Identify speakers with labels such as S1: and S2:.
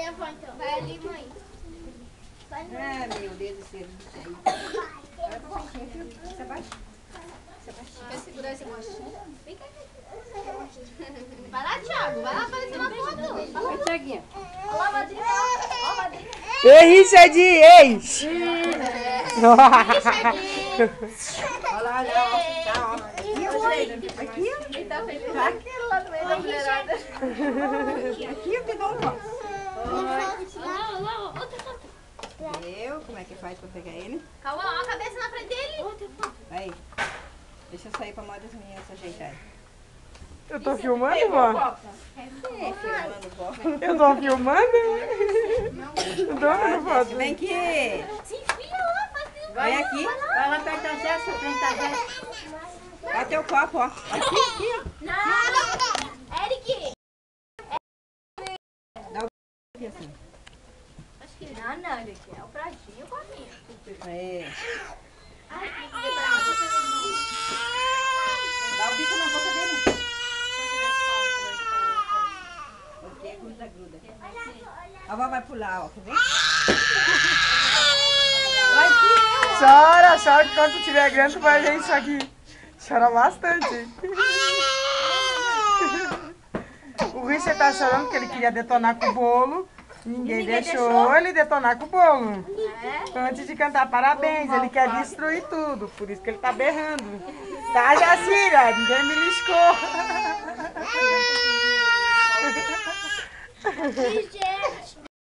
S1: minha avó, então. Vai ali, mãe.
S2: Ah, meu Deus do céu. Vai pra frente, filho. Você abaixa.
S1: Quer segurar esse machinho? Vem cá. Vai lá, Thiago. Vai lá aparecer na foto.
S2: Vai, Thiaguinho.
S1: Olha lá, madrinha. Ó, madrinha.
S3: Ei, Richard, ei!
S2: Olha lá, olha, ó. Tá, ó. Aqui, ó. Aqui, ó.
S1: Ele tá feliz. Tá aquele lá no meio da mulherada.
S2: Aqui eu te dou um copo.
S1: Olha lá, outra foto.
S2: Eu, como é que faz pra pegar ele?
S1: Calma, ó a cabeça na frente dele.
S2: Aí. Deixa eu sair pra moda das meninas se ajeitarem.
S3: Eu tô filmando, vó?
S2: Filmando o copo.
S3: Eu tô filmando? Eu tô vendo foto.
S2: Vem aqui.
S1: Se enfia lá, faz tempo.
S2: Vem aqui.
S4: Vai lá perto da Jéssica, frente da Jéssica.
S2: Olha teu copo, ó. Aqui, aqui, ó.
S1: Não! Eric!
S2: Aqui assim.
S1: Acho que não, Eric. É o pratinho e o copinho.
S2: É.
S1: Ai, que quebrado.
S2: Dá o bico na boca dele. Ok, gruda. A avó vai pular, ó. Quer ver? Vai aqui,
S3: Chora que quando tiver grande tu vai ver isso aqui. Chora bastante. O Richard tá chorando porque ele queria detonar com o bolo. Ninguém deixou ele detonar com o bolo. Antes de cantar parabéns, ele quer destruir tudo. Por isso que ele tá berrando. Tá, Jacira? Ninguém me liscou.